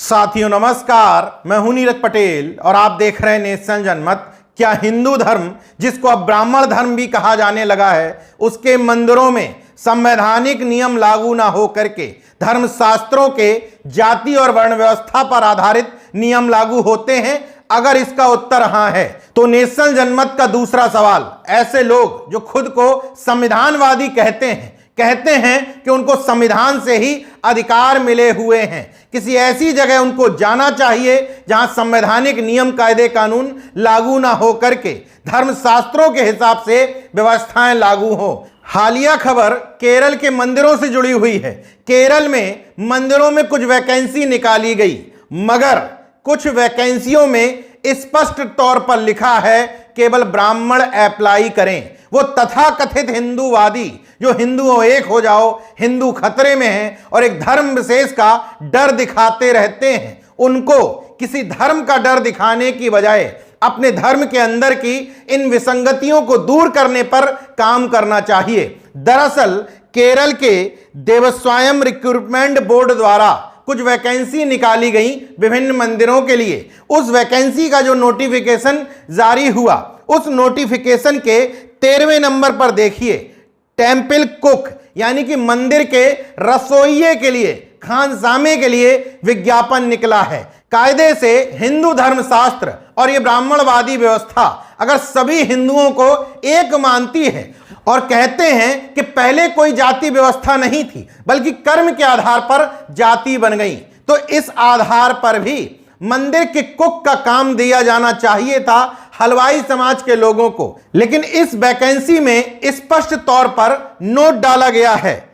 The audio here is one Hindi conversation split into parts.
साथियों नमस्कार, मैं हूं नीरज पटेल और आप देख रहे हैं नेशन जनमत। क्या हिंदू धर्म, जिसको अब ब्राह्मण धर्म भी कहा जाने लगा है, उसके मंदिरों में संवैधानिक नियम लागू ना हो करके धर्मशास्त्रों के जाति और वर्ण व्यवस्था पर आधारित नियम लागू होते हैं? अगर इसका उत्तर हां है तो नेशन जनमत का दूसरा सवाल, ऐसे लोग जो खुद को संविधानवादी कहते हैं कि उनको संविधान से ही अधिकार मिले हुए हैं, किसी ऐसी जगह उनको जाना चाहिए जहां संवैधानिक नियम कायदे कानून लागू ना हो करके धर्मशास्त्रों के हिसाब से व्यवस्थाएं लागू हो। हालिया खबर केरल के मंदिरों से जुड़ी हुई है। केरल में मंदिरों में कुछ वैकेंसी निकाली गई, मगर कुछ वैकेंसियों में स्पष्ट तौर पर लिखा है केवल ब्राह्मण अप्लाई करें। वो तथाकथित हिंदूवादी जो हिंदुओं एक हो जाओ, हिंदू खतरे में है और एक धर्म विशेष का डर दिखाते रहते हैं, उनको किसी धर्म का डर दिखाने की बजाय अपने धर्म के अंदर की इन विसंगतियों को दूर करने पर काम करना चाहिए। दरअसल केरल के देवस्वायम रिक्रूटमेंट बोर्ड द्वारा कुछ वैकेंसी निकाली गई विभिन्न मंदिरों के लिए। उस वैकेंसी का जो नोटिफिकेशन जारी हुआ, उस नोटिफिकेशन के 13वें नंबर पर देखिए, टेम्पल कुक यानी कि मंदिर के रसोइये के लिए, खानसामे के लिए विज्ञापन निकला है। कायदे से हिंदू धर्मशास्त्र और ये ब्राह्मणवादी व्यवस्था अगर सभी हिंदुओं को एक मानती है और कहते हैं कि पहले कोई जाति व्यवस्था नहीं थी बल्कि कर्म के आधार पर जाति बन गई, तो इस आधार पर भी मंदिर के कुक का काम दिया जाना चाहिए था हलवाई समाज के लोगों को। लेकिन इस वैकेंसी में स्पष्ट तौर पर नोट डाला गया है,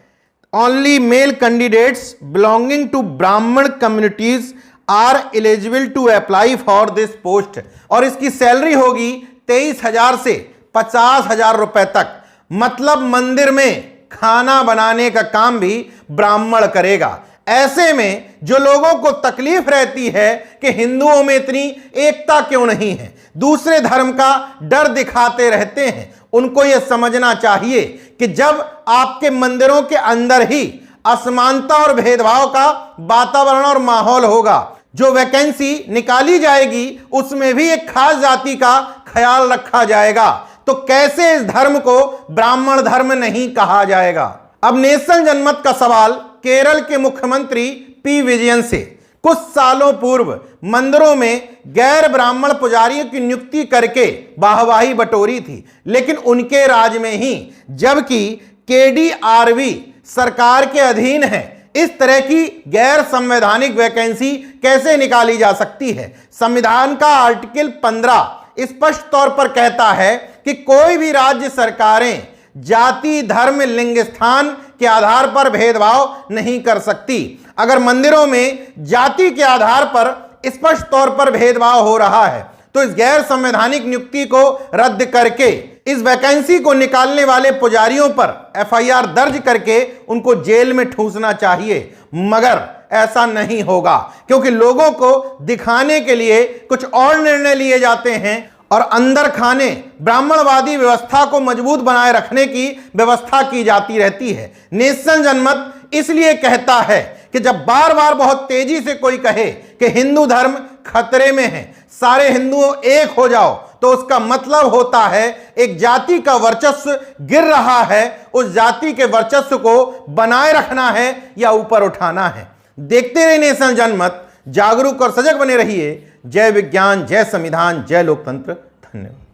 only male candidates belonging to Brahmin communities are eligible to apply for this post. और इसकी सैलरी होगी 23,000 से 50,000 रुपए तक। मतलब मंदिर में खाना बनाने का काम भी ब्राह्मण करेगा। ऐसे में जो लोगों को तकलीफ रहती है कि हिंदुओं में इतनी एकता क्यों नहीं है, दूसरे धर्म का डर दिखाते रहते हैं, उनको यह समझना चाहिए कि जब आपके मंदिरों के अंदर ही असमानता और भेदभाव का वातावरण और माहौल होगा, जो वैकेंसी निकाली जाएगी उसमें भी एक खास जाति का ख्याल रखा जाएगा, तो कैसे इस धर्म को ब्राह्मण धर्म नहीं कहा जाएगा। अब नेशन जनमत का सवाल केरल के मुख्यमंत्री पी विजयन से। कुछ सालों पूर्व मंदिरों में गैर ब्राह्मण पुजारियों की नियुक्ति करके वाहवाही बटोरी थी, लेकिन उनके राज में ही, जबकि KDRV सरकार के अधीन है, इस तरह की गैर संवैधानिक वैकेंसी कैसे निकाली जा सकती है। संविधान का आर्टिकल 15 स्पष्ट तौर पर कहता है कि कोई भी राज्य सरकारें जाति, धर्म, लिंग, स्थान के आधार पर भेदभाव नहीं कर सकती। अगर मंदिरों में जाति के आधार पर स्पष्ट तौर पर भेदभाव हो रहा है तो इस गैर संवैधानिक नियुक्ति को रद्द करके इस वैकेंसी को निकालने वाले पुजारियों पर FIR दर्ज करके उनको जेल में ठूंसना चाहिए। मगर ऐसा नहीं होगा, क्योंकि लोगों को दिखाने के लिए कुछ और निर्णय लिए जाते हैं और अंदर खाने ब्राह्मणवादी व्यवस्था को मजबूत बनाए रखने की व्यवस्था की जाती रहती है। नेशन जनमत इसलिए कहता है कि जब बार बार बहुत तेजी से कोई कहे कि हिंदू धर्म खतरे में है, सारे हिंदुओं एक हो जाओ, तो उसका मतलब होता है एक जाति का वर्चस्व गिर रहा है, उस जाति के वर्चस्व को बनाए रखना है या ऊपर उठाना है। देखते रहिए नेशन जनमत, जागरूक और सजग बने रहिए। जय विज्ञान, जय संविधान, जय लोकतंत्र। धन्यवाद।